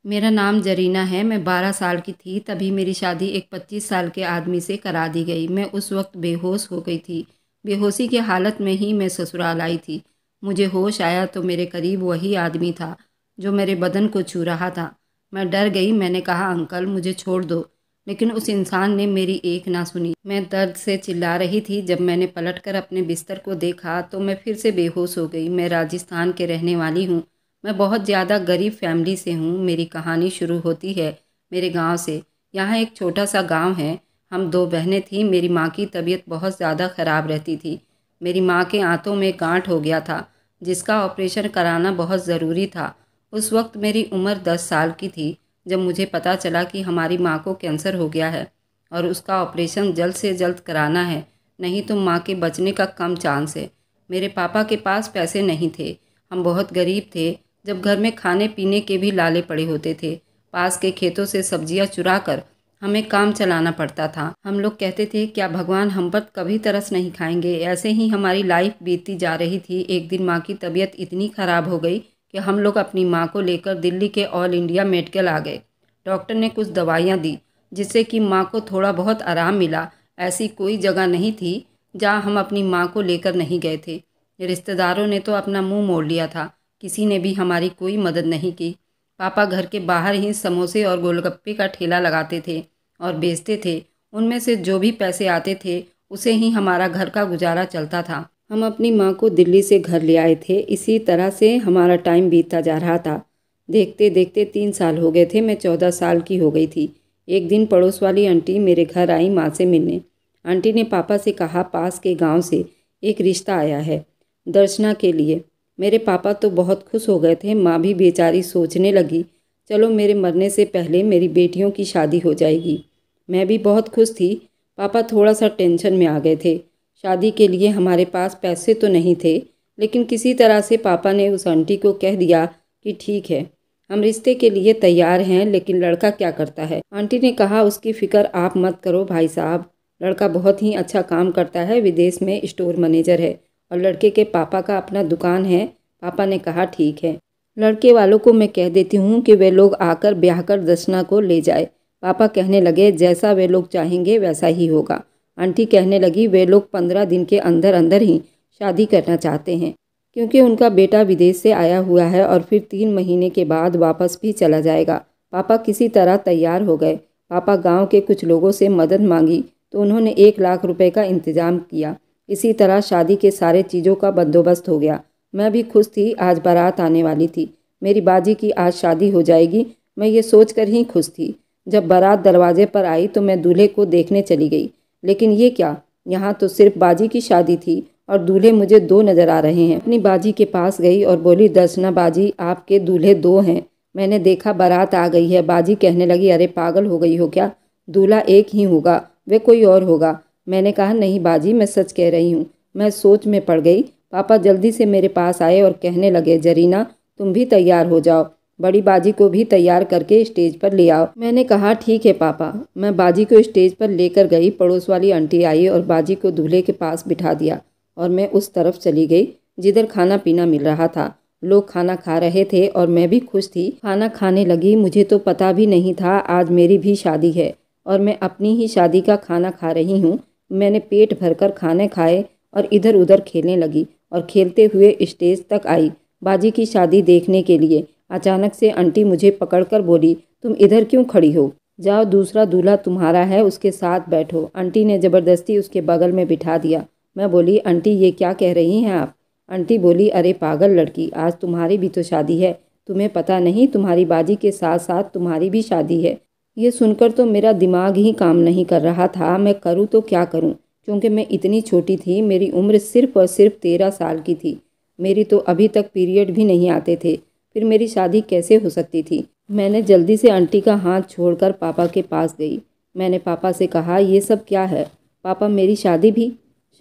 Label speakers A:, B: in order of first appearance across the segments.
A: मेरा नाम जरीना है। मैं 12 साल की थी तभी मेरी शादी एक 25 साल के आदमी से करा दी गई। मैं उस वक्त बेहोश हो गई थी। बेहोशी की हालत में ही मैं ससुराल आई थी। मुझे होश आया तो मेरे करीब वही आदमी था जो मेरे बदन को छू रहा था। मैं डर गई। मैंने कहा, अंकल मुझे छोड़ दो, लेकिन उस इंसान ने मेरी एक ना सुनी। मैं दर्द से चिल्ला रही थी। जब मैंने पलटकर अपने बिस्तर को देखा तो मैं फिर से बेहोश हो गई। मैं राजस्थान के रहने वाली हूँ। मैं बहुत ज़्यादा गरीब फैमिली से हूँ। मेरी कहानी शुरू होती है मेरे गांव से। यहाँ एक छोटा सा गांव है। हम दो बहनें थीं। मेरी माँ की तबीयत बहुत ज़्यादा ख़राब रहती थी। मेरी माँ के आंतों में गांठ हो गया था जिसका ऑपरेशन कराना बहुत ज़रूरी था। उस वक्त मेरी उम्र 10 साल की थी जब मुझे पता चला कि हमारी माँ को कैंसर हो गया है और उसका ऑपरेशन जल्द से जल्द कराना है, नहीं तो माँ के बचने का कम चांस है। मेरे पापा के पास पैसे नहीं थे। हम बहुत गरीब थे। जब घर में खाने पीने के भी लाले पड़े होते थे। पास के खेतों से सब्जियां चुरा कर हमें काम चलाना पड़ता था। हम लोग कहते थे, क्या भगवान हम पर कभी तरस नहीं खाएंगे। ऐसे ही हमारी लाइफ बीतती जा रही थी। एक दिन माँ की तबीयत इतनी ख़राब हो गई कि हम लोग अपनी माँ को लेकर दिल्ली के ऑल इंडिया मेडिकल आ गए। डॉक्टर ने कुछ दवाइयाँ दी जिससे कि माँ को थोड़ा बहुत आराम मिला। ऐसी कोई जगह नहीं थी जहाँ हम अपनी माँ को लेकर नहीं गए थे। रिश्तेदारों ने तो अपना मुंह मोड़ लिया था। किसी ने भी हमारी कोई मदद नहीं की। पापा घर के बाहर ही समोसे और गोलगप्पे का ठेला लगाते थे और बेचते थे। उनमें से जो भी पैसे आते थे उसे ही हमारा घर का गुजारा चलता था। हम अपनी माँ को दिल्ली से घर ले आए थे। इसी तरह से हमारा टाइम बीतता जा रहा था। देखते देखते 3 साल हो गए थे। मैं 14 साल की हो गई थी। एक दिन पड़ोस वाली आंटी मेरे घर आई माँ से मिलने। आंटी ने पापा से कहा, पास के गांव से एक रिश्ता आया है दर्शना के लिए। मेरे पापा तो बहुत खुश हो गए थे। माँ भी बेचारी सोचने लगी, चलो मेरे मरने से पहले मेरी बेटियों की शादी हो जाएगी। मैं भी बहुत खुश थी। पापा थोड़ा सा टेंशन में आ गए थे। शादी के लिए हमारे पास पैसे तो नहीं थे, लेकिन किसी तरह से पापा ने उस आंटी को कह दिया कि ठीक है, हम रिश्ते के लिए तैयार हैं, लेकिन लड़का क्या करता है। आंटी ने कहा, उसकी फ़िक्र आप मत करो भाई साहब, लड़का बहुत ही अच्छा काम करता है, विदेश में स्टोर मैनेजर है और लड़के के पापा का अपना दुकान है। पापा ने कहा, ठीक है, लड़के वालों को मैं कह देती हूँ कि वे लोग आकर ब्याह कर दर्शना को ले जाए। पापा कहने लगे, जैसा वे लोग चाहेंगे वैसा ही होगा। आंटी कहने लगी, वे लोग 15 दिन के अंदर अंदर ही शादी करना चाहते हैं, क्योंकि उनका बेटा विदेश से आया हुआ है और फिर 3 महीने के बाद वापस भी चला जाएगा। पापा किसी तरह तैयार हो गए। पापा गांव के कुछ लोगों से मदद मांगी तो उन्होंने 1 लाख रुपए का इंतजाम किया। इसी तरह शादी के सारे चीज़ों का बंदोबस्त हो गया। मैं भी खुश थी। आज बारात आने वाली थी। मेरी बाजी की आज शादी हो जाएगी, मैं ये सोचकर ही खुश थी। जब बारात दरवाजे पर आई तो मैं दूल्हे को देखने चली गई, लेकिन ये क्या, यहाँ तो सिर्फ बाजी की शादी थी और दूल्हे मुझे 2 नज़र आ रहे हैं। अपनी बाजी के पास गई और बोली, दर्शना बाजी, आपके दूल्हे 2 हैं। मैंने देखा बारात आ गई है। बाजी कहने लगी, अरे पागल हो गई हो क्या, दूल्हा एक ही होगा, वे कोई और होगा। मैंने कहा, नहीं बाजी, मैं सच कह रही हूँ। मैं सोच में पड़ गई। पापा जल्दी से मेरे पास आए और कहने लगे, जरीना तुम भी तैयार हो जाओ, बड़ी बाजी को भी तैयार करके स्टेज पर ले आओ। मैंने कहा, ठीक है पापा। मैं बाजी को स्टेज पर लेकर गई। पड़ोस वाली आंटी आई और बाजी को दूल्हे के पास बिठा दिया और मैं उस तरफ चली गई जिधर खाना पीना मिल रहा था। लोग खाना खा रहे थे और मैं भी खुश थी। खाना खाने लगी। मुझे तो पता भी नहीं था आज मेरी भी शादी है और मैं अपनी ही शादी का खाना खा रही हूँ। मैंने पेट भरकर खाने खाए और इधर उधर खेलने लगी और खेलते हुए स्टेज तक आई बाजी की शादी देखने के लिए। अचानक से आंटी मुझे पकड़कर बोली, तुम इधर क्यों खड़ी हो, जाओ दूसरा दूल्हा तुम्हारा है उसके साथ बैठो। आंटी ने ज़बरदस्ती उसके बगल में बिठा दिया। मैं बोली, आंटी ये क्या कह रही हैं आप। आंटी बोली, अरे पागल लड़की, आज तुम्हारी भी तो शादी है, तुम्हें पता नहीं, तुम्हारी बाजी के साथ साथ तुम्हारी भी शादी है। ये सुनकर तो मेरा दिमाग ही काम नहीं कर रहा था। मैं करूँ तो क्या करूँ, क्योंकि मैं इतनी छोटी थी। मेरी उम्र सिर्फ और सिर्फ 13 साल की थी। मेरी तो अभी तक पीरियड भी नहीं आते थे, फिर मेरी शादी कैसे हो सकती थी। मैंने जल्दी से आंटी का हाथ छोड़कर पापा के पास गई। मैंने पापा से कहा, ये सब क्या है। पापा, मेरी शादी भी,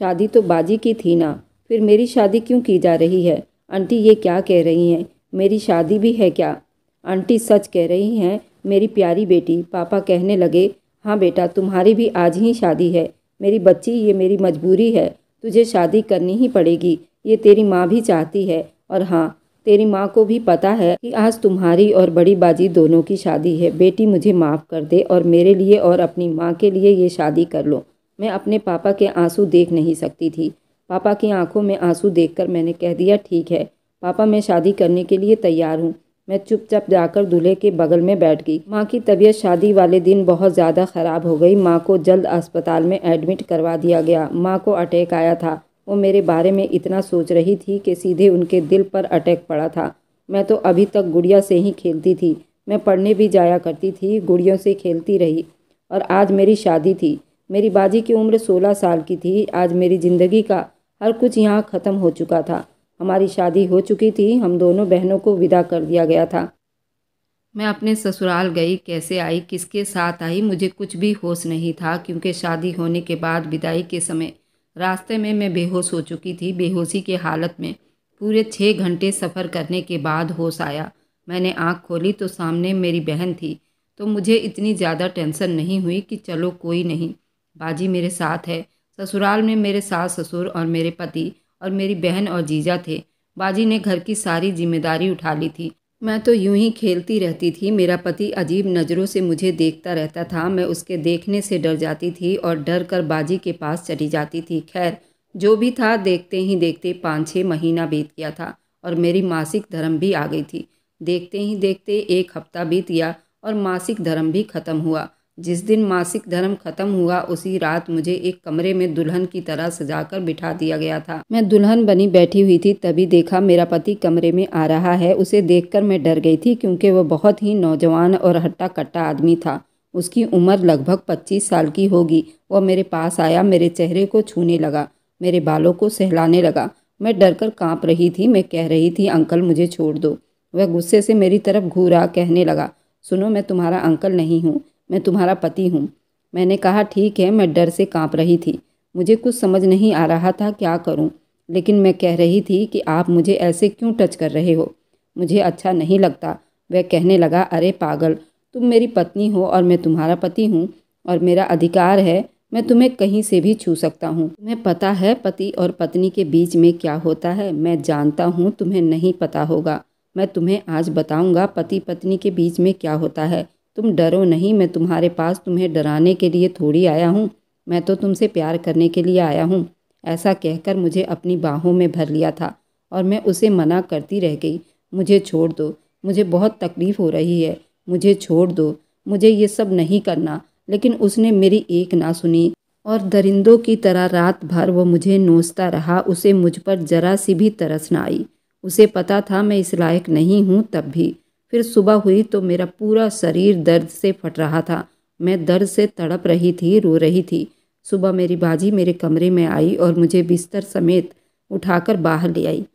A: शादी तो बाजी की थी ना, फिर मेरी शादी क्यों की जा रही है। आंटी ये क्या कह रही हैं, मेरी शादी भी है क्या। आंटी सच कह रही हैं मेरी प्यारी बेटी। पापा कहने लगे, हाँ बेटा, तुम्हारी भी आज ही शादी है। मेरी बच्ची, ये मेरी मजबूरी है, तुझे शादी करनी ही पड़ेगी। ये तेरी माँ भी चाहती है और हाँ, तेरी माँ को भी पता है कि आज तुम्हारी और बड़ी बाजी दोनों की शादी है। बेटी मुझे माफ़ कर दे और मेरे लिए और अपनी माँ के लिए ये शादी कर लो। मैं अपने पापा के आंसू देख नहीं सकती थी। पापा की आंखों में आंसू देखकर मैंने कह दिया, ठीक है पापा, मैं शादी करने के लिए तैयार हूँ। मैं चुपचाप जाकर दूल्हे के बगल में बैठ गई। माँ की तबीयत शादी वाले दिन बहुत ज़्यादा ख़राब हो गई। माँ को जल्द अस्पताल में एडमिट करवा दिया गया। माँ को अटैक आया था। वो मेरे बारे में इतना सोच रही थी कि सीधे उनके दिल पर अटैक पड़ा था। मैं तो अभी तक गुड़िया से ही खेलती थी। मैं पढ़ने भी जाया करती थी, गुड़ियों से खेलती रही। और आज मेरी शादी थी। मेरी बाजी की उम्र 16 साल की थी। आज मेरी ज़िंदगी का हर कुछ यहाँ ख़त्म हो चुका था। हमारी शादी हो चुकी थी। हम दोनों बहनों को विदा कर दिया गया था। मैं अपने ससुराल गई। कैसे आई, किसके साथ आई, मुझे कुछ भी होश नहीं था, क्योंकि शादी होने के बाद विदाई के समय रास्ते में मैं बेहोश हो चुकी थी। बेहोशी की हालत में पूरे 6 घंटे सफ़र करने के बाद होश आया। मैंने आँख खोली तो सामने मेरी बहन थी। तो मुझे इतनी ज़्यादा टेंशन नहीं हुई कि चलो कोई नहीं, बाजी मेरे साथ है। ससुराल में मेरे सास ससुर और मेरे पति और मेरी बहन और जीजा थे। बाजी ने घर की सारी जिम्मेदारी उठा ली थी। मैं तो यूं ही खेलती रहती थी। मेरा पति अजीब नज़रों से मुझे देखता रहता था। मैं उसके देखने से डर जाती थी और डर कर बाजी के पास चली जाती थी। खैर, जो भी था, देखते ही देखते 5-6 महीना बीत गया था और मेरी मासिक धर्म भी आ गई थी। देखते ही देखते 1 हफ्ता बीत गया और मासिक धर्म भी ख़त्म हुआ। जिस दिन मासिक धर्म खत्म हुआ उसी रात मुझे एक कमरे में दुल्हन की तरह सजाकर बिठा दिया गया था। मैं दुल्हन बनी बैठी हुई थी, तभी देखा मेरा पति कमरे में आ रहा है। उसे देखकर मैं डर गई थी, क्योंकि वह बहुत ही नौजवान और हट्टा कट्टा आदमी था। उसकी उम्र लगभग 25 साल की होगी। वह मेरे पास आया, मेरे चेहरे को छूने लगा, मेरे बालों को सहलाने लगा। मैं डरकर काँप रही थी। मैं कह रही थी, अंकल मुझे छोड़ दो। वह गुस्से से मेरी तरफ घूरा, कहने लगा, सुनो, मैं तुम्हारा अंकल नहीं हूँ, मैं तुम्हारा पति हूँ। मैंने कहा, ठीक है। मैं डर से कांप रही थी। मुझे कुछ समझ नहीं आ रहा था क्या करूँ, लेकिन मैं कह रही थी कि आप मुझे ऐसे क्यों टच कर रहे हो, मुझे अच्छा नहीं लगता। वह कहने लगा, अरे पागल, तुम मेरी पत्नी हो और मैं तुम्हारा पति हूँ और मेरा अधिकार है, मैं तुम्हें कहीं से भी छू सकता हूँ। तुम्हें पता है पति और पत्नी के बीच में क्या होता है? मैं जानता हूँ तुम्हें नहीं पता होगा। मैं तुम्हें आज बताऊँगा पति पत्नी के बीच में क्या होता है। तुम डरो नहीं। मैं तुम्हारे पास तुम्हें डराने के लिए थोड़ी आया हूँ, मैं तो तुमसे प्यार करने के लिए आया हूँ। ऐसा कहकर मुझे अपनी बाहों में भर लिया था और मैं उसे मना करती रह गई। मुझे छोड़ दो, मुझे बहुत तकलीफ़ हो रही है, मुझे छोड़ दो, मुझे ये सब नहीं करना। लेकिन उसने मेरी एक ना सुनी और दरिंदों की तरह रात भर वो मुझे नोचता रहा। उसे मुझ पर जरा सी भी तरस न आई। उसे पता था मैं इस लायक नहीं हूँ। तब भी फिर सुबह हुई तो मेरा पूरा शरीर दर्द से फट रहा था। मैं दर्द से तड़प रही थी, रो रही थी। सुबह मेरी बाजी मेरे कमरे में आई और मुझे बिस्तर समेत उठाकर बाहर ले आई।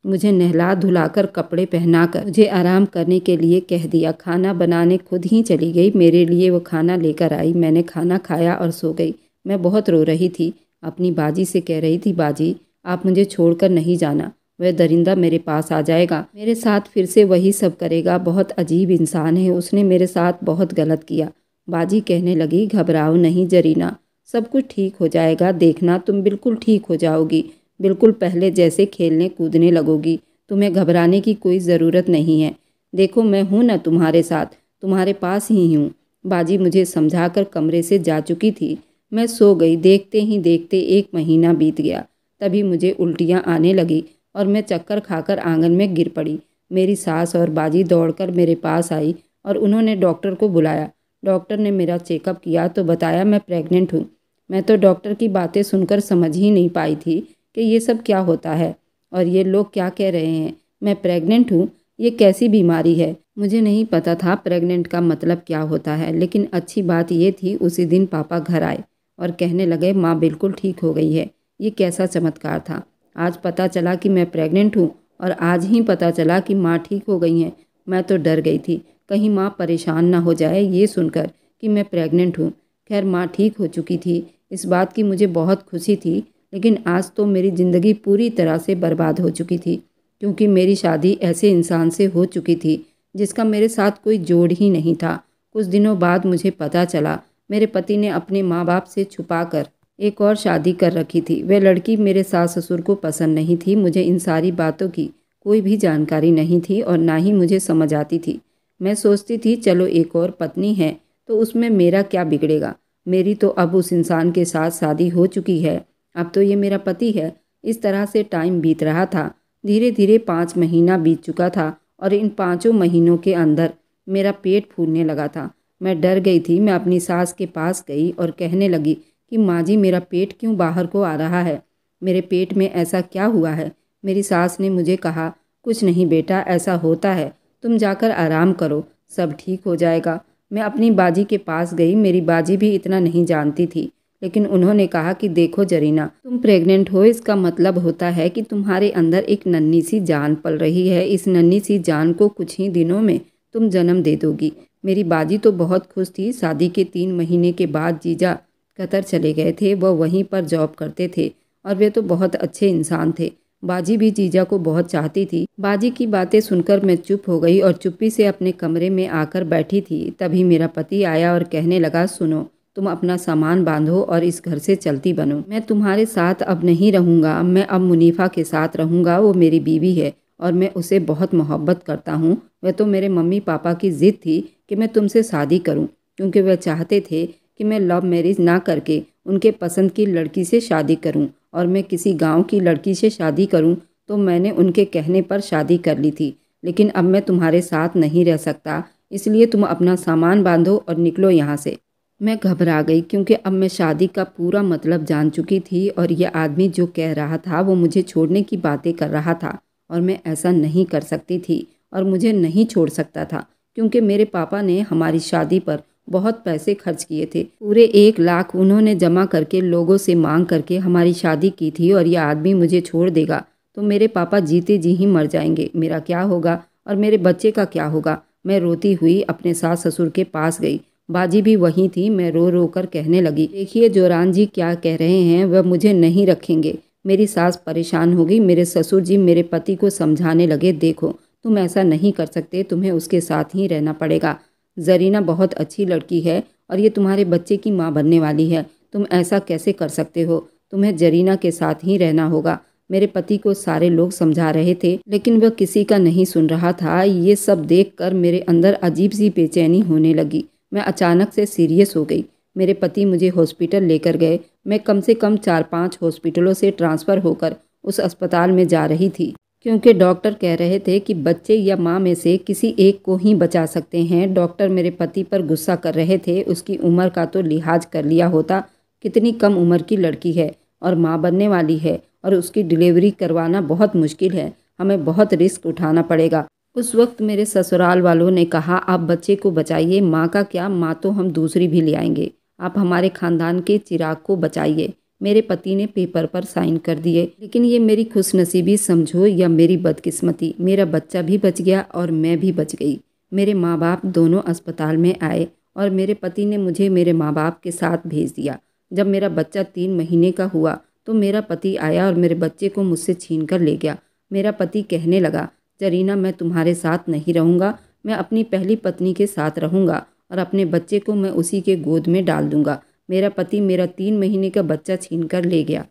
A: मुझे नहला धुलाकर कपड़े पहनाकर मुझे आराम करने के लिए कह दिया। खाना बनाने खुद ही चली गई। मेरे लिए वो खाना लेकर आई। मैंने खाना खाया और सो गई। मैं बहुत रो रही थी। अपनी बाजी से कह रही थी, बाजी आप मुझे छोड़कर नहीं जाना। वह दरिंदा मेरे पास आ जाएगा, मेरे साथ फिर से वही सब करेगा। बहुत अजीब इंसान है, उसने मेरे साथ बहुत गलत किया। बाजी कहने लगी, घबराओ नहीं जरीना, सब कुछ ठीक हो जाएगा। देखना तुम बिल्कुल ठीक हो जाओगी, बिल्कुल पहले जैसे खेलने कूदने लगोगी। तुम्हें घबराने की कोई ज़रूरत नहीं है। देखो मैं हूँ ना तुम्हारे साथ, तुम्हारे पास ही हूँ। बाजी मुझे समझाकर कमरे से जा चुकी थी। मैं सो गई। देखते ही देखते 1 महीना बीत गया। तभी मुझे उल्टियाँ आने लगी और मैं चक्कर खाकर आंगन में गिर पड़ी। मेरी सास और बाजी दौड़कर मेरे पास आई और उन्होंने डॉक्टर को बुलाया। डॉक्टर ने मेरा चेकअप किया तो बताया मैं प्रेग्नेंट हूँ। मैं तो डॉक्टर की बातें सुनकर समझ ही नहीं पाई थी कि ये सब क्या होता है और ये लोग क्या कह रहे हैं। मैं प्रेग्नेंट हूँ, ये कैसी बीमारी है? मुझे नहीं पता था प्रेग्नेंट का मतलब क्या होता है। लेकिन अच्छी बात ये थी, उसी दिन पापा घर आए और कहने लगे, माँ बिल्कुल ठीक हो गई है। ये कैसा चमत्कार था। आज पता चला कि मैं प्रेग्नेंट हूँ और आज ही पता चला कि माँ ठीक हो गई हैं। मैं तो डर गई थी, कहीं माँ परेशान ना हो जाए ये सुनकर कि मैं प्रेग्नेंट हूँ। खैर माँ ठीक हो चुकी थी, इस बात की मुझे बहुत खुशी थी। लेकिन आज तो मेरी ज़िंदगी पूरी तरह से बर्बाद हो चुकी थी, क्योंकि मेरी शादी ऐसे इंसान से हो चुकी थी जिसका मेरे साथ कोई जोड़ ही नहीं था। कुछ दिनों बाद मुझे पता चला मेरे पति ने अपने माँ बाप से छुपाकर एक और शादी कर रखी थी। वह लड़की मेरे सास ससुर को पसंद नहीं थी। मुझे इन सारी बातों की कोई भी जानकारी नहीं थी और ना ही मुझे समझ आती थी। मैं सोचती थी चलो एक और पत्नी है तो उसमें मेरा क्या बिगड़ेगा, मेरी तो अब उस इंसान के साथ शादी हो चुकी है, अब तो ये मेरा पति है। इस तरह से टाइम बीत रहा था। धीरे धीरे 5 महीना बीत चुका था और इन 5 महीनों के अंदर मेरा पेट फूलने लगा था। मैं डर गई थी। मैं अपनी सास के पास गई और कहने लगी कि माँ जी मेरा पेट क्यों बाहर को आ रहा है, मेरे पेट में ऐसा क्या हुआ है। मेरी सास ने मुझे कहा कुछ नहीं बेटा, ऐसा होता है, तुम जाकर आराम करो, सब ठीक हो जाएगा। मैं अपनी बाजी के पास गई। मेरी बाजी भी इतना नहीं जानती थी, लेकिन उन्होंने कहा कि देखो जरीना, तुम प्रेग्नेंट हो, इसका मतलब होता है कि तुम्हारे अंदर एक नन्ही सी जान पल रही है। इस नन्ही सी जान को कुछ ही दिनों में तुम जन्म दे दोगी। मेरी बाजी तो बहुत खुश थी। शादी के 3 महीने के बाद जीजा कतर चले गए थे। वह वहीं पर जॉब करते थे और वे तो बहुत अच्छे इंसान थे। बाजी भी जीजा को बहुत चाहती थी। बाजी की बातें सुनकर मैं चुप हो गई और चुप्पी से अपने कमरे में आकर बैठी थी। तभी मेरा पति आया और कहने लगा सुनो, तुम अपना सामान बांधो और इस घर से चलती बनो। मैं तुम्हारे साथ अब नहीं रहूँगा, मैं अब मुनीफा के साथ रहूँगा। वो मेरी बीवी है और मैं उसे बहुत मोहब्बत करता हूँ। वह तो मेरे मम्मी पापा की ज़िद थी कि मैं तुमसे शादी करूँ, क्योंकि वह चाहते थे कि मैं लव मैरिज ना करके उनके पसंद की लड़की से शादी करूं और मैं किसी गांव की लड़की से शादी करूं। तो मैंने उनके कहने पर शादी कर ली थी। लेकिन अब मैं तुम्हारे साथ नहीं रह सकता, इसलिए तुम अपना सामान बांधो और निकलो यहाँ से। मैं घबरा गई क्योंकि अब मैं शादी का पूरा मतलब जान चुकी थी और यह आदमी जो कह रहा था वो मुझे छोड़ने की बातें कर रहा था और मैं ऐसा नहीं कर सकती थी और मुझे नहीं छोड़ सकता था, क्योंकि मेरे पापा ने हमारी शादी पर बहुत पैसे खर्च किए थे। पूरे 1 लाख उन्होंने जमा करके लोगों से मांग करके हमारी शादी की थी और यह आदमी मुझे छोड़ देगा तो मेरे पापा जीते जी ही मर जाएंगे। मेरा क्या होगा और मेरे बच्चे का क्या होगा। मैं रोती हुई अपने सास ससुर के पास गई। बाजी भी वहीं थी। मैं रो रो कर कहने लगी देखिए जोरान जी क्या कह रहे हैं, वह मुझे नहीं रखेंगे। मेरी सास परेशान हो गई। मेरे ससुर जी मेरे पति को समझाने लगे देखो तुम ऐसा नहीं कर सकते, तुम्हें उसके साथ ही रहना पड़ेगा। जरीना बहुत अच्छी लड़की है और ये तुम्हारे बच्चे की माँ बनने वाली है, तुम ऐसा कैसे कर सकते हो, तुम्हें जरीना के साथ ही रहना होगा। मेरे पति को सारे लोग समझा रहे थे लेकिन वह किसी का नहीं सुन रहा था। ये सब देखकर मेरे अंदर अजीब सी बेचैनी होने लगी। मैं अचानक से सीरियस हो गई। मेरे पति मुझे हॉस्पिटल लेकर गए। मैं कम से कम 4-5 हॉस्पिटलों से ट्रांसफ़र होकर उस अस्पताल में जा रही थी, क्योंकि डॉक्टर कह रहे थे कि बच्चे या माँ में से किसी एक को ही बचा सकते हैं। डॉक्टर मेरे पति पर गुस्सा कर रहे थे। उसकी उम्र का तो लिहाज कर लिया होता, कितनी कम उम्र की लड़की है और माँ बनने वाली है और उसकी डिलीवरी करवाना बहुत मुश्किल है, हमें बहुत रिस्क उठाना पड़ेगा। उस वक्त मेरे ससुराल वालों ने कहा आप बच्चे को बचाइए, माँ का क्या, माँ तो हम दूसरी भी ले आएंगे, आप हमारे खानदान के चिराग को बचाइए। मेरे पति ने पेपर पर साइन कर दिए। लेकिन ये मेरी खुशनसीबी समझो या मेरी बदकिस्मती, मेरा बच्चा भी बच गया और मैं भी बच गई। मेरे माँ बाप दोनों अस्पताल में आए और मेरे पति ने मुझे मेरे माँ बाप के साथ भेज दिया। जब मेरा बच्चा 3 महीने का हुआ तो मेरा पति आया और मेरे बच्चे को मुझसे छीन कर ले गया। मेरा पति कहने लगा जरीना मैं तुम्हारे साथ नहीं रहूँगा, मैं अपनी पहली पत्नी के साथ रहूँगा और अपने बच्चे को मैं उसी के गोद में डाल दूँगा। मेरा पति मेरा 3 महीने का बच्चा छीन कर ले गया।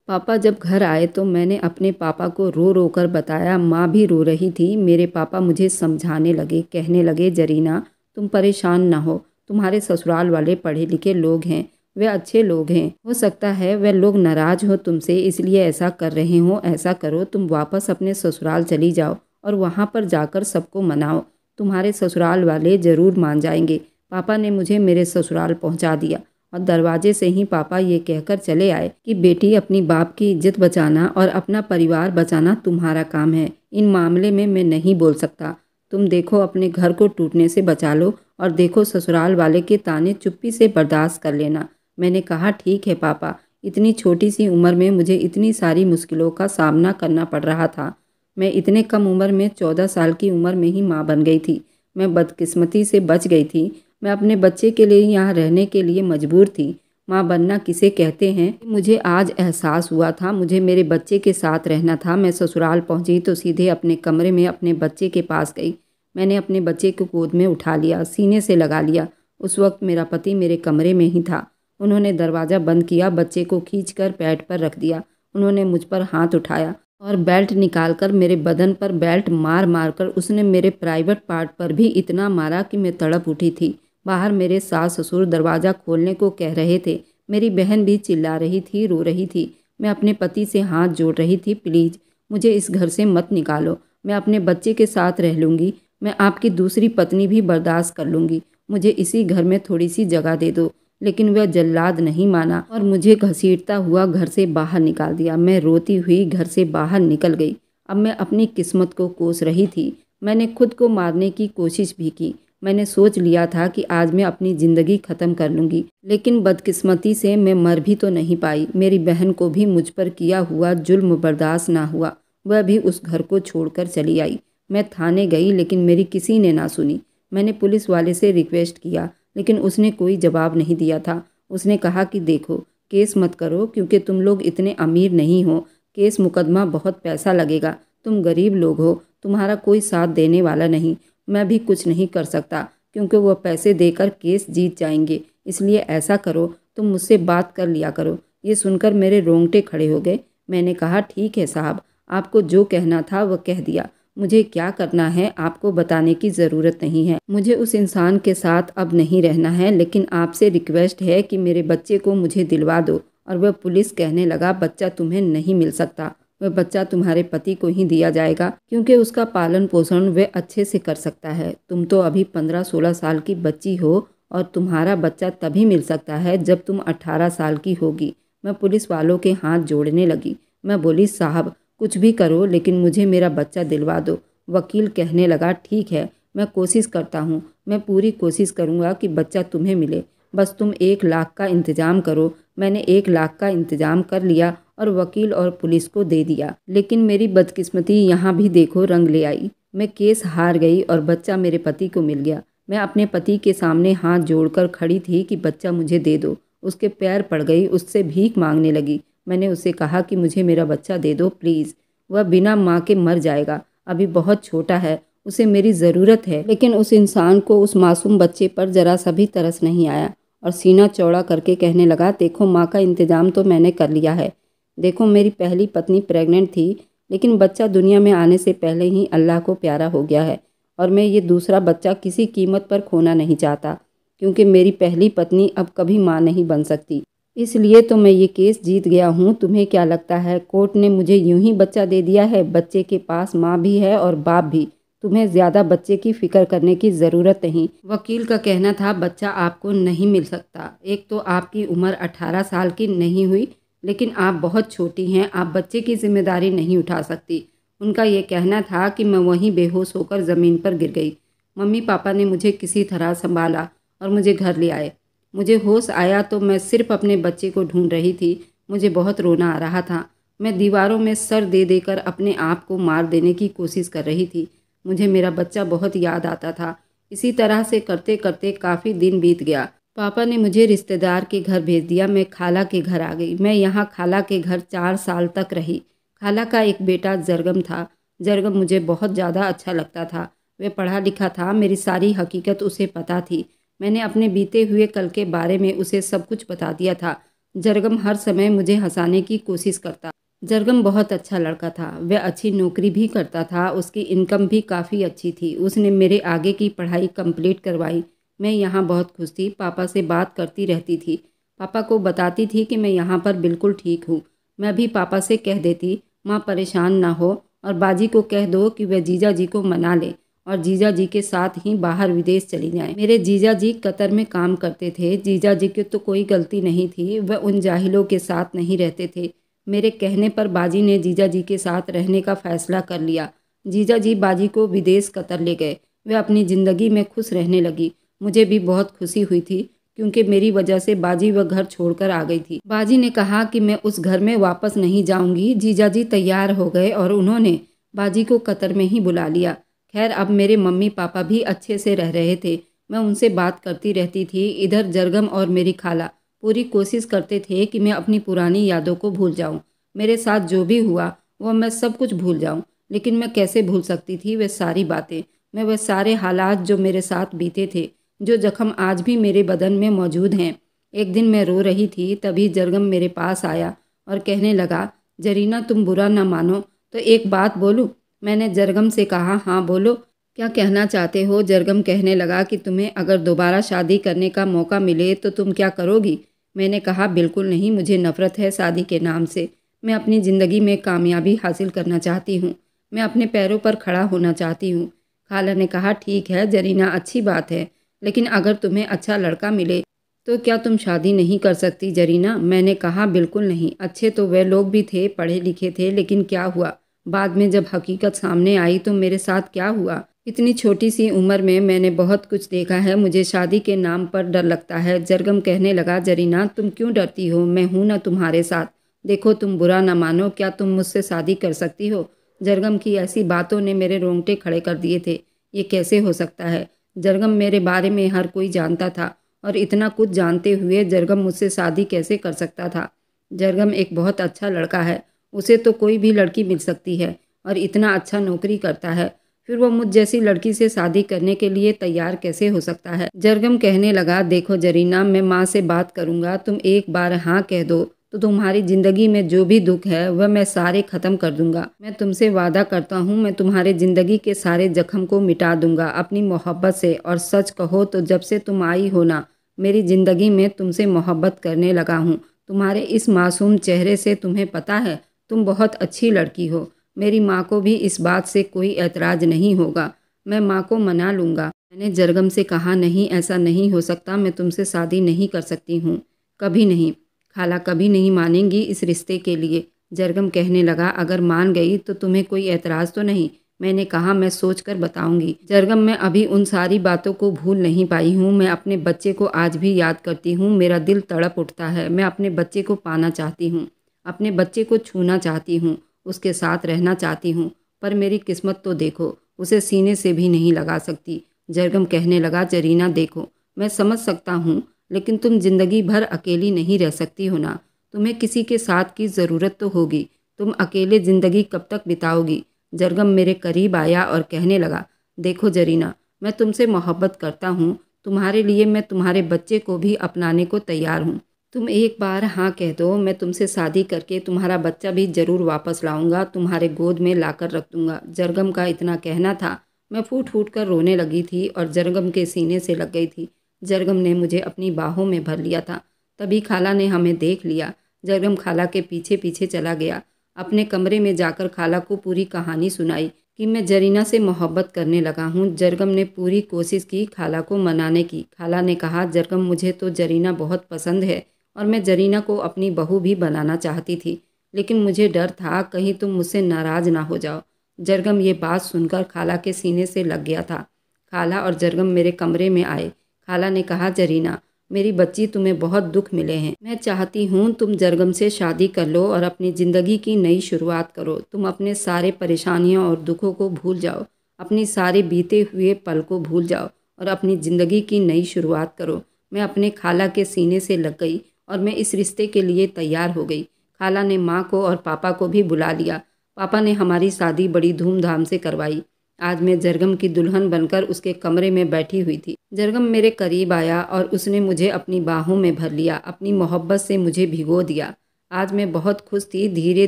A: पापा जब घर आए तो मैंने अपने पापा को रो रो कर बताया। माँ भी रो रही थी। मेरे पापा मुझे समझाने लगे, कहने लगे जरीना तुम परेशान ना हो, तुम्हारे ससुराल वाले पढ़े लिखे लोग हैं, वे अच्छे लोग हैं, हो सकता है वे लोग नाराज हो तुमसे इसलिए ऐसा कर रहे हो। ऐसा करो तुम वापस अपने ससुराल चली जाओ और वहाँ पर जाकर सबको मनाओ, तुम्हारे ससुराल वाले ज़रूर मान जाएंगे। पापा ने मुझे मेरे ससुराल पहुँचा दिया और दरवाजे से ही पापा ये कहकर चले आए कि बेटी अपनी बाप की इज्जत बचाना और अपना परिवार बचाना तुम्हारा काम है, इन मामले में मैं नहीं बोल सकता। तुम देखो अपने घर को टूटने से बचा लो और देखो ससुराल वाले के ताने चुप्पी से बर्दाश्त कर लेना। मैंने कहा ठीक है पापा, इतनी छोटी सी उम्र में मुझे इतनी सारी मुश्किलों का सामना करना पड़ रहा था। मैं इतने कम उम्र में 14 साल की उम्र में ही माँ बन गई थी। मैं बदकिस्मती से बच गई थी। मैं अपने बच्चे के लिए यहाँ रहने के लिए मजबूर थी। माँ बनना किसे कहते हैं मुझे आज एहसास हुआ था। मुझे मेरे बच्चे के साथ रहना था। मैं ससुराल पहुँची तो सीधे अपने कमरे में अपने बच्चे के पास गई। मैंने अपने बच्चे को गोद में उठा लिया, सीने से लगा लिया। उस वक्त मेरा पति मेरे कमरे में ही था। उन्होंने दरवाज़ा बंद किया, बच्चे को खींचकर बेड पर रख दिया। उन्होंने मुझ पर हाथ उठाया और बेल्ट निकालकर मेरे बदन पर बेल्ट मार मार कर उसने मेरे प्राइवेट पार्ट पर भी इतना मारा कि मैं तड़प उठी थी। बाहर मेरे सास ससुर दरवाज़ा खोलने को कह रहे थे। मेरी बहन भी चिल्ला रही थी, रो रही थी। मैं अपने पति से हाथ जोड़ रही थी, प्लीज़ मुझे इस घर से मत निकालो, मैं अपने बच्चे के साथ रह लूँगी, मैं आपकी दूसरी पत्नी भी बर्दाश्त कर लूँगी, मुझे इसी घर में थोड़ी सी जगह दे दो। लेकिन वह जल्लाद नहीं माना और मुझे घसीटता हुआ घर से बाहर निकाल दिया। मैं रोती हुई घर से बाहर निकल गई। अब मैं अपनी किस्मत को कोस रही थी। मैंने खुद को मारने की कोशिश भी की। मैंने सोच लिया था कि आज मैं अपनी ज़िंदगी ख़त्म कर लूँगी, लेकिन बदकिस्मती से मैं मर भी तो नहीं पाई। मेरी बहन को भी मुझ पर किया हुआ जुल्म बर्दाश्त ना हुआ। वह भी उस घर को छोड़कर चली आई। मैं थाने गई, लेकिन मेरी किसी ने ना सुनी। मैंने पुलिस वाले से रिक्वेस्ट किया, लेकिन उसने कोई जवाब नहीं दिया था। उसने कहा कि देखो, केस मत करो क्योंकि तुम लोग इतने अमीर नहीं हो। केस मुकदमा बहुत पैसा लगेगा, तुम गरीब लोग हो, तुम्हारा कोई साथ देने वाला नहीं। मैं भी कुछ नहीं कर सकता क्योंकि वह पैसे देकर केस जीत जाएंगे। इसलिए ऐसा करो, तुम मुझसे बात कर लिया करो। ये सुनकर मेरे रोंगटे खड़े हो गए। मैंने कहा, ठीक है साहब, आपको जो कहना था वह कह दिया। मुझे क्या करना है आपको बताने की ज़रूरत नहीं है। मुझे उस इंसान के साथ अब नहीं रहना है, लेकिन आपसे रिक्वेस्ट है कि मेरे बच्चे को मुझे दिलवा दो। और वह पुलिस कहने लगा, बच्चा तुम्हें नहीं मिल सकता, वह बच्चा तुम्हारे पति को ही दिया जाएगा क्योंकि उसका पालन पोषण वह अच्छे से कर सकता है। तुम तो अभी 15-16 साल की बच्ची हो और तुम्हारा बच्चा तभी मिल सकता है जब तुम 18 साल की होगी। मैं पुलिस वालों के हाथ जोड़ने लगी। मैं बोली, साहब कुछ भी करो लेकिन मुझे मेरा बच्चा दिलवा दो। वकील कहने लगा, ठीक है, मैं कोशिश करता हूँ, मैं पूरी कोशिश करूँगा कि बच्चा तुम्हें मिले, बस तुम 1 लाख का इंतज़ाम करो। मैंने 1 लाख का इंतज़ाम कर लिया और वकील और पुलिस को दे दिया। लेकिन मेरी बदकिस्मती यहाँ भी देखो रंग ले आई। मैं केस हार गई और बच्चा मेरे पति को मिल गया। मैं अपने पति के सामने हाथ जोड़कर खड़ी थी कि बच्चा मुझे दे दो। उसके पैर पड़ गई, उससे भीख मांगने लगी। मैंने उससे कहा कि मुझे मेरा बच्चा दे दो प्लीज़, वह बिना माँ के मर जाएगा, अभी बहुत छोटा है, उसे मेरी ज़रूरत है। लेकिन उस इंसान को उस मासूम बच्चे पर ज़रा सा भी तरस नहीं आया और सीना चौड़ा करके कहने लगा, देखो माँ का इंतज़ाम तो मैंने कर लिया है। देखो मेरी पहली पत्नी प्रेग्नेंट थी, लेकिन बच्चा दुनिया में आने से पहले ही अल्लाह को प्यारा हो गया है और मैं ये दूसरा बच्चा किसी कीमत पर खोना नहीं चाहता क्योंकि मेरी पहली पत्नी अब कभी माँ नहीं बन सकती। इसलिए तो मैं ये केस जीत गया हूँ। तुम्हें क्या लगता है कोर्ट ने मुझे यूं ही बच्चा दे दिया है? बच्चे के पास माँ भी है और बाप भी। तुम्हें ज़्यादा बच्चे की फ़िक्र करने की ज़रूरत नहीं। वकील का कहना था, बच्चा आपको नहीं मिल सकता। एक तो आपकी उम्र 18 साल की नहीं हुई, लेकिन आप बहुत छोटी हैं, आप बच्चे की जिम्मेदारी नहीं उठा सकती। उनका ये कहना था कि मैं वहीं बेहोश होकर ज़मीन पर गिर गई। मम्मी पापा ने मुझे किसी तरह संभाला और मुझे घर ले आए। मुझे होश आया तो मैं सिर्फ अपने बच्चे को ढूंढ रही थी। मुझे बहुत रोना आ रहा था। मैं दीवारों में सर दे देकर अपने आप को मार देने की कोशिश कर रही थी। मुझे मेरा बच्चा बहुत याद आता था। इसी तरह से करते करते काफ़ी दिन बीत गया। पापा ने मुझे रिश्तेदार के घर भेज दिया। मैं खाला के घर आ गई। मैं यहाँ खाला के घर 4 साल तक रही। खाला का एक बेटा जरगम था। जरगम मुझे बहुत ज़्यादा अच्छा लगता था। वह पढ़ा लिखा था, मेरी सारी हकीकत उसे पता थी। मैंने अपने बीते हुए कल के बारे में उसे सब कुछ बता दिया था। जरगम हर समय मुझे हंसाने की कोशिश करता। जरगम बहुत अच्छा लड़का था। वह अच्छी नौकरी भी करता था, उसकी इनकम भी काफ़ी अच्छी थी। उसने मेरे आगे की पढ़ाई कंप्लीट करवाई। मैं यहाँ बहुत खुश थी। पापा से बात करती रहती थी। पापा को बताती थी कि मैं यहाँ पर बिल्कुल ठीक हूँ। मैं भी पापा से कह देती, माँ परेशान ना हो और बाजी को कह दो कि वह जीजा जी को मना ले और जीजा जी के साथ ही बाहर विदेश चली जाएं। मेरे जीजा जी कतर में काम करते थे। जीजा जी की तो कोई गलती नहीं थी, वह उन जाहिलों के साथ नहीं रहते थे। मेरे कहने पर बाजी ने जीजा जी के साथ रहने का फैसला कर लिया। जीजा जी बाजी को विदेश कतर ले गए। वह अपनी ज़िंदगी में खुश रहने लगी। मुझे भी बहुत खुशी हुई थी क्योंकि मेरी वजह से बाजी वह घर छोड़कर आ गई थी। बाजी ने कहा कि मैं उस घर में वापस नहीं जाऊंगी। जीजा जी तैयार हो गए और उन्होंने बाजी को कतर में ही बुला लिया। खैर अब मेरे मम्मी पापा भी अच्छे से रह रहे थे। मैं उनसे बात करती रहती थी। इधर जरगम और मेरी खाला पूरी कोशिश करते थे कि मैं अपनी पुरानी यादों को भूल जाऊं। मेरे साथ जो भी हुआ वह मैं सब कुछ भूल जाऊं। लेकिन मैं कैसे भूल सकती थी वे सारी बातें, मैं वह सारे हालात जो मेरे साथ बीते थे, जो जख्म आज भी मेरे बदन में मौजूद हैं। एक दिन मैं रो रही थी, तभी जरगम मेरे पास आया और कहने लगा, जरीना तुम बुरा ना मानो, तो एक बात बोलूँ? मैंने जरगम से कहा। हाँ बोलो, क्या कहना चाहते हो? जरगम कहने लगा कि तुम्हें अगर दोबारा शादी करने का मौका मिले तो तुम क्या करोगी? मैंने कहा बिल्कुल नहीं, मुझे नफ़रत है शादी के नाम से। मैं अपनी ज़िंदगी में कामयाबी हासिल करना चाहती हूँ। मैं अपने पैरों पर खड़ा होना चाहती हूँ। खाला ने कहा ठीक है जरीना, अच्छी बात है, लेकिन अगर तुम्हें अच्छा लड़का मिले तो क्या तुम शादी नहीं कर सकती जरीना? मैंने कहा बिल्कुल नहीं। अच्छे तो वे लोग भी थे, पढ़े लिखे थे, लेकिन क्या हुआ? बाद में जब हकीकत सामने आई तो मेरे साथ क्या हुआ? इतनी छोटी सी उम्र में मैंने बहुत कुछ देखा है, मुझे शादी के नाम पर डर लगता है। जरगम कहने लगा जरीना तुम क्यों डरती हो? मैं हूं ना तुम्हारे साथ। देखो तुम बुरा ना मानो, क्या तुम मुझसे शादी कर सकती हो? जरगम की ऐसी बातों ने मेरे रोंगटे खड़े कर दिए थे। ये कैसे हो सकता है? जरगम मेरे बारे में हर कोई जानता था और इतना कुछ जानते हुए जरगम मुझसे शादी कैसे कर सकता था? जरगम एक बहुत अच्छा लड़का है, उसे तो कोई भी लड़की मिल सकती है और इतना अच्छा नौकरी करता है, फिर वो मुझ जैसी लड़की से शादी करने के लिए तैयार कैसे हो सकता है? जरगम कहने लगा देखो जरीना, मैं माँ से बात करूँगा, तुम एक बार हाँ कह दो तो तुम्हारी ज़िंदगी में जो भी दुख है वह मैं सारे ख़त्म कर दूंगा। मैं तुमसे वादा करता हूँ, मैं तुम्हारे ज़िंदगी के सारे जख्म को मिटा दूंगा अपनी मोहब्बत से। और सच कहो तो जब से तुम आई हो ना मेरी ज़िंदगी में तुमसे मोहब्बत करने लगा हूँ। तुम्हारे इस मासूम चेहरे से तुम्हें पता है तुम बहुत अच्छी लड़की हो। मेरी माँ को भी इस बात से कोई एतराज़ नहीं होगा, मैं माँ को मना लूँगा। मैंने जरगम से कहा नहीं, ऐसा नहीं हो सकता, मैं तुमसे शादी नहीं कर सकती हूँ, कभी नहीं। खाला कभी नहीं मानेंगी इस रिश्ते के लिए। जरगम कहने लगा अगर मान गई तो तुम्हें कोई एतराज़ तो नहीं? मैंने कहा मैं सोच कर बताऊंगी। जरगम मैं अभी उन सारी बातों को भूल नहीं पाई हूँ, मैं अपने बच्चे को आज भी याद करती हूँ, मेरा दिल तड़प उठता है। मैं अपने बच्चे को पाना चाहती हूँ, अपने बच्चे को छूना चाहती हूँ, उसके साथ रहना चाहती हूँ, पर मेरी किस्मत तो देखो, उसे सीने से भी नहीं लगा सकती। जरगम कहने लगा जरीना देखो, मैं समझ सकता हूँ, लेकिन तुम जिंदगी भर अकेली नहीं रह सकती हो ना, तुम्हें किसी के साथ की ज़रूरत तो होगी। तुम अकेले ज़िंदगी कब तक बिताओगी? जरगम मेरे करीब आया और कहने लगा देखो जरीना, मैं तुमसे मोहब्बत करता हूँ, तुम्हारे लिए मैं तुम्हारे बच्चे को भी अपनाने को तैयार हूँ। तुम एक बार हाँ कह दो, मैं तुमसे शादी करके तुम्हारा बच्चा भी ज़रूर वापस लाऊंगा, तुम्हारे गोद में लाकर रख दूंगा। जरगम का इतना कहना था, मैं फूट फूट कर रोने लगी थी और जरगम के सीने से लग गई थी। जरगम ने मुझे अपनी बाहों में भर लिया था। तभी खाला ने हमें देख लिया। जरगम खाला के पीछे पीछे चला गया। अपने कमरे में जाकर खाला को पूरी कहानी सुनाई कि मैं जरीना से मोहब्बत करने लगा हूँ। जरगम ने पूरी कोशिश की खाला को मनाने की। खाला ने कहा जरगम मुझे तो जरीना बहुत पसंद है और मैं जरीना को अपनी बहू भी बनाना चाहती थी, लेकिन मुझे डर था कहीं तुम मुझसे नाराज़ ना हो जाओ। जरगम ये बात सुनकर खाला के सीने से लग गया था। खाला और जरगम मेरे कमरे में आए। खाला ने कहा जरीना, मेरी बच्ची तुम्हें बहुत दुख मिले हैं, मैं चाहती हूँ तुम जरगम से शादी कर लो और अपनी ज़िंदगी की नई शुरुआत करो। तुम अपने सारे परेशानियों और दुखों को भूल जाओ, अपनी सारे बीते हुए पल को भूल जाओ और अपनी ज़िंदगी की नई शुरुआत करो। मैं अपने खाला के सीने से लग गई और मैं इस रिश्ते के लिए तैयार हो गई। खाला ने माँ को और पापा को भी बुला लिया। पापा ने हमारी शादी बड़ी धूमधाम से करवाई। आज मैं जरगम की दुल्हन बनकर उसके कमरे में बैठी हुई थी। जरगम मेरे करीब आया और उसने मुझे अपनी बाहों में भर लिया, अपनी मोहब्बत से मुझे भिगो दिया। आज मैं बहुत खुश थी। धीरे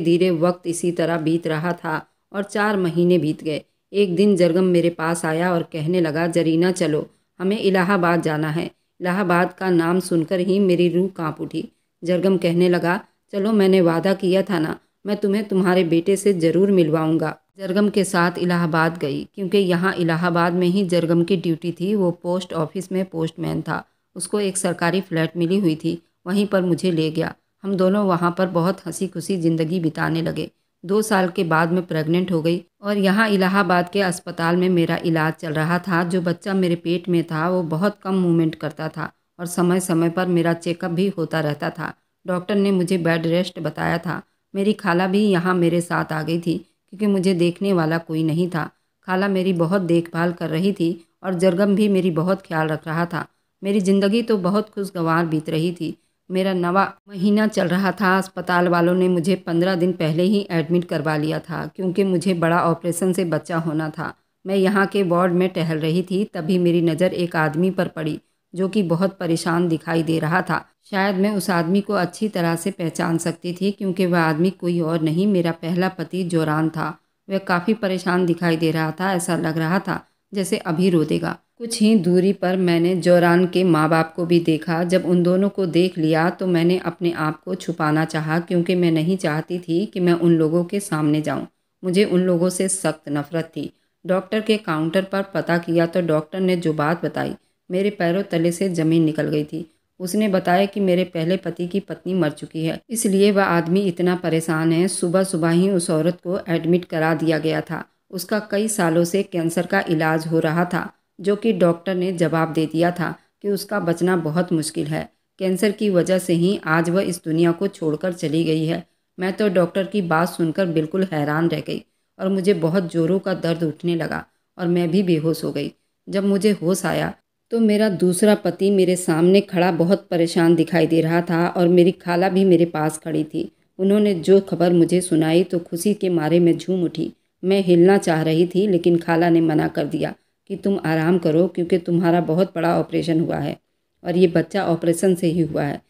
A: धीरे वक्त इसी तरह बीत रहा था और 4 महीने बीत गए। एक दिन जरगम मेरे पास आया और कहने लगा जरीना चलो, हमें इलाहाबाद जाना है। इलाहाबाद का नाम सुनकर ही मेरी रूह काँप उठी। जरगम कहने लगा चलो, मैंने वादा किया था ना, मैं तुम्हें तुम्हारे बेटे से ज़रूर मिलवाऊंगा। जरगम के साथ इलाहाबाद गई, क्योंकि यहाँ इलाहाबाद में ही जरगम की ड्यूटी थी। वो पोस्ट ऑफिस में पोस्टमैन था। उसको एक सरकारी फ्लैट मिली हुई थी, वहीं पर मुझे ले गया। हम दोनों वहाँ पर बहुत हंसी खुशी ज़िंदगी बिताने लगे। 2 साल के बाद मैं प्रेग्नेंट हो गई और यहाँ इलाहाबाद के अस्पताल में मेरा इलाज चल रहा था। जो बच्चा मेरे पेट में था वो बहुत कम मूवमेंट करता था और समय समय पर मेरा चेकअप भी होता रहता था। डॉक्टर ने मुझे बेड रेस्ट बताया था। मेरी खाला भी यहाँ मेरे साथ आ गई थी, क्योंकि मुझे देखने वाला कोई नहीं था। खाला मेरी बहुत देखभाल कर रही थी और जरगम भी मेरी बहुत ख्याल रख रहा था। मेरी ज़िंदगी तो बहुत खुशगवार बीत रही थी। मेरा 9वां महीना चल रहा था। अस्पताल वालों ने मुझे 15 दिन पहले ही एडमिट करवा लिया था, क्योंकि मुझे बड़ा ऑपरेशन से बच्चा होना था। मैं यहाँ के वार्ड में टहल रही थी, तभी मेरी नज़र एक आदमी पर पड़ी जो कि बहुत परेशान दिखाई दे रहा था। शायद मैं उस आदमी को अच्छी तरह से पहचान सकती थी क्योंकि वह आदमी कोई और नहीं, मेरा पहला पति जोरान था। वह काफ़ी परेशान दिखाई दे रहा था, ऐसा लग रहा था जैसे अभी रो देगा। कुछ ही दूरी पर मैंने जोरान के माँ बाप को भी देखा। जब उन दोनों को देख लिया तो मैंने अपने आप को छुपाना चाहा क्योंकि मैं नहीं चाहती थी कि मैं उन लोगों के सामने जाऊं। मुझे उन लोगों से सख्त नफरत थी। डॉक्टर के काउंटर पर पता किया तो डॉक्टर ने जो बात बताई, मेरे पैरों तले से ज़मीन निकल गई थी। उसने बताया कि मेरे पहले पति की पत्नी मर चुकी है, इसलिए वह आदमी इतना परेशान है। सुबह सुबह ही उस औरत को एडमिट करा दिया गया था। उसका कई सालों से कैंसर का इलाज हो रहा था, जो कि डॉक्टर ने जवाब दे दिया था कि उसका बचना बहुत मुश्किल है। कैंसर की वजह से ही आज वह इस दुनिया को छोड़कर चली गई है। मैं तो डॉक्टर की बात सुनकर बिल्कुल हैरान रह गई और मुझे बहुत ज़ोरों का दर्द उठने लगा और मैं भी बेहोश हो गई। जब मुझे होश आया तो मेरा दूसरा पति मेरे सामने खड़ा बहुत परेशान दिखाई दे रहा था और मेरी खाला भी मेरे पास खड़ी थी। उन्होंने जो खबर मुझे सुनाई तो खुशी के मारे मैं झूम उठी। मैं हिलना चाह रही थी लेकिन खाला ने मना कर दिया कि तुम आराम करो क्योंकि तुम्हारा बहुत बड़ा ऑपरेशन हुआ है और ये बच्चा ऑपरेशन से ही हुआ है।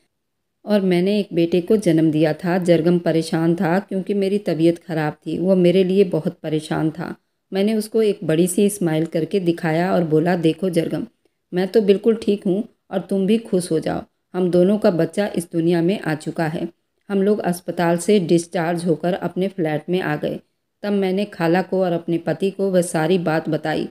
A: और मैंने एक बेटे को जन्म दिया था। जरगम परेशान था क्योंकि मेरी तबीयत ख़राब थी। वो मेरे लिए बहुत परेशान था। मैंने उसको एक बड़ी सी स्माइल करके दिखाया और बोला, देखो जरगम, मैं तो बिल्कुल ठीक हूँ और तुम भी खुश हो जाओ। हम दोनों का बच्चा इस दुनिया में आ चुका है। हम लोग अस्पताल से डिस्चार्ज होकर अपने फ्लैट में आ गए। तब मैंने खाला को और अपने पति को वह सारी बात बताई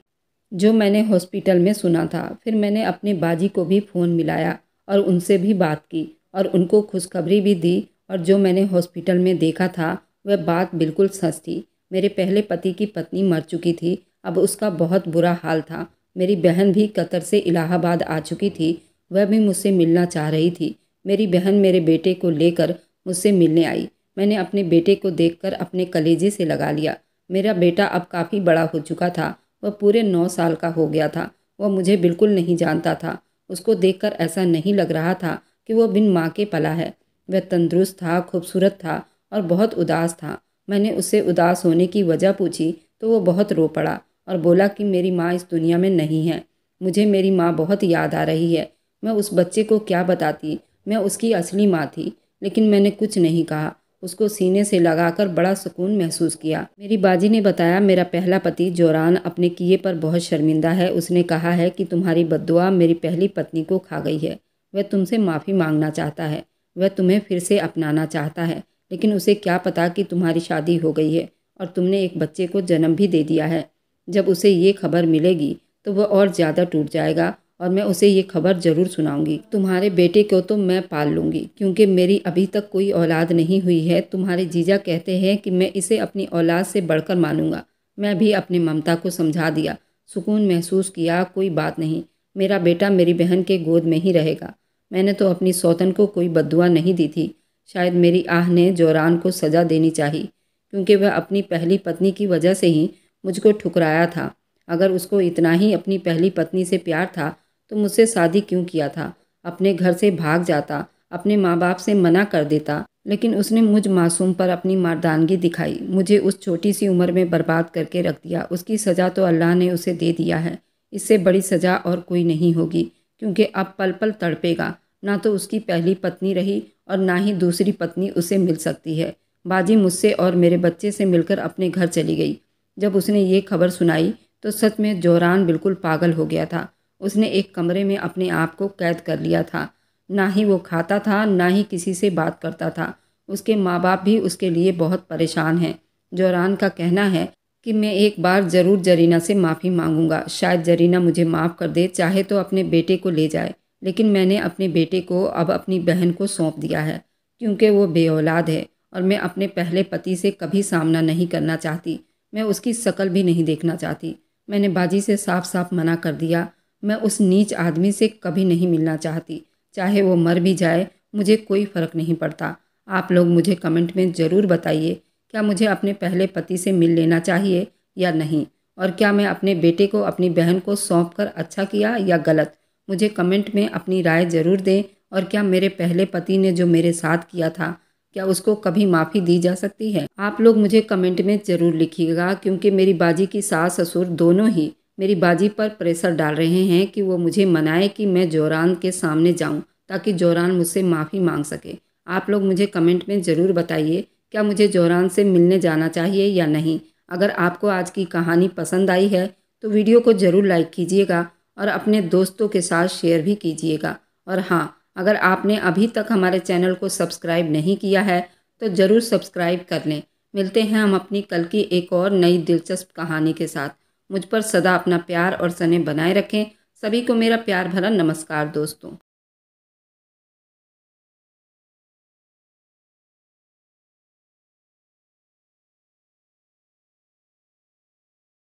A: जो मैंने हॉस्पिटल में सुना था। फिर मैंने अपने बाजी को भी फ़ोन मिलाया और उनसे भी बात की और उनको खुशखबरी भी दी। और जो मैंने हॉस्पिटल में देखा था वह बात बिल्कुल सच थी। मेरे पहले पति की पत्नी मर चुकी थी। अब उसका बहुत बुरा हाल था। मेरी बहन भी कतर से इलाहाबाद आ चुकी थी। वह भी मुझसे मिलना चाह रही थी। मेरी बहन मेरे बेटे को लेकर मुझसे मिलने आई। मैंने अपने बेटे को देखकर अपने कलेजे से लगा लिया। मेरा बेटा अब काफ़ी बड़ा हो चुका था। वह पूरे 9 साल का हो गया था। वह मुझे बिल्कुल नहीं जानता था। उसको देखकर ऐसा नहीं लग रहा था कि वह बिन माँ के पला है। वह तंदुरुस्त था, खूबसूरत था और बहुत उदास था। मैंने उससे उदास होने की वजह पूछी तो वह बहुत रो पड़ा और बोला कि मेरी माँ इस दुनिया में नहीं है। मुझे मेरी माँ बहुत याद आ रही है। मैं उस बच्चे को क्या बताती, मैं उसकी असली माँ थी। लेकिन मैंने कुछ नहीं कहा। उसको सीने से लगाकर बड़ा सुकून महसूस किया। मेरी बाजी ने बताया, मेरा पहला पति जोरान अपने किए पर बहुत शर्मिंदा है। उसने कहा है कि तुम्हारी बद्दुआ मेरी पहली पत्नी को खा गई है। वह तुमसे माफ़ी मांगना चाहता है। वह तुम्हें फिर से अपनाना चाहता है। लेकिन उसे क्या पता कि तुम्हारी शादी हो गई है और तुमने एक बच्चे को जन्म भी दे दिया है। जब उसे ये खबर मिलेगी तो वह और ज़्यादा टूट जाएगा और मैं उसे ये खबर ज़रूर सुनाऊंगी। तुम्हारे बेटे को तो मैं पाल लूँगी क्योंकि मेरी अभी तक कोई औलाद नहीं हुई है। तुम्हारे जीजा कहते हैं कि मैं इसे अपनी औलाद से बढ़कर मानूंगा। मैं भी अपनी ममता को समझा दिया। सुकून महसूस किया। कोई बात नहीं, मेरा बेटा मेरी बहन के गोद में ही रहेगा। मैंने तो अपनी सौतन को कोई बद्दुआ नहीं दी थी। शायद मेरी आह ने जोरान को सज़ा देनी चाहिए क्योंकि वह अपनी पहली पत्नी की वजह से ही मुझको ठुकराया था। अगर उसको इतना ही अपनी पहली पत्नी से प्यार था तो मुझसे शादी क्यों किया था? अपने घर से भाग जाता, अपने माँ बाप से मना कर देता। लेकिन उसने मुझ मासूम पर अपनी मर्दानगी दिखाई। मुझे उस छोटी सी उम्र में बर्बाद करके रख दिया। उसकी सज़ा तो अल्लाह ने उसे दे दिया है। इससे बड़ी सज़ा और कोई नहीं होगी क्योंकि अब पल पल तड़पेगा। ना तो उसकी पहली पत्नी रही और ना ही दूसरी पत्नी उसे मिल सकती है। बाजी मुझसे और मेरे बच्चे से मिलकर अपने घर चली गई। जब उसने ये खबर सुनाई तो सच में जोरान बिल्कुल पागल हो गया था। उसने एक कमरे में अपने आप को कैद कर लिया था। ना ही वो खाता था, ना ही किसी से बात करता था। उसके माँ बाप भी उसके लिए बहुत परेशान हैं। जोरान का कहना है कि मैं एक बार ज़रूर जरीना से माफ़ी मांगूंगा। शायद जरीना मुझे माफ़ कर दे, चाहे तो अपने बेटे को ले जाए। लेकिन मैंने अपने बेटे को अब अपनी बहन को सौंप दिया है क्योंकि वो बेऔलाद है और मैं अपने पहले पति से कभी सामना नहीं करना चाहती। मैं उसकी शक्ल भी नहीं देखना चाहती। मैंने बाजी से साफ साफ मना कर दिया। मैं उस नीच आदमी से कभी नहीं मिलना चाहती। चाहे वो मर भी जाए, मुझे कोई फ़र्क नहीं पड़ता। आप लोग मुझे कमेंट में ज़रूर बताइए, क्या मुझे अपने पहले पति से मिल लेना चाहिए या नहीं? और क्या मैं अपने बेटे को अपनी बहन को सौंप कर अच्छा किया या गलत? मुझे कमेंट में अपनी राय ज़रूर दें। और क्या मेरे पहले पति ने जो मेरे साथ किया था, क्या उसको कभी माफ़ी दी जा सकती है? आप लोग मुझे कमेंट में ज़रूर लिखिएगा क्योंकि मेरी बाजी की सास ससुर दोनों ही मेरी बाजी पर प्रेशर डाल रहे हैं कि वो मुझे मनाए कि मैं जोरान के सामने जाऊं ताकि जोरान मुझसे माफ़ी मांग सके। आप लोग मुझे कमेंट में ज़रूर बताइए, क्या मुझे जोरान से मिलने जाना चाहिए या नहीं। अगर आपको आज की कहानी पसंद आई है तो वीडियो को ज़रूर लाइक कीजिएगा और अपने दोस्तों के साथ शेयर भी कीजिएगा। और हाँ, अगर आपने अभी तक हमारे चैनल को सब्सक्राइब नहीं किया है तो ज़रूर सब्सक्राइब कर लें। मिलते हैं हम अपनी कल की एक और नई दिलचस्प कहानी के साथ। मुझ पर सदा अपना प्यार और स्नेह बनाए रखें। सभी को मेरा प्यार भरा नमस्कार दोस्तों।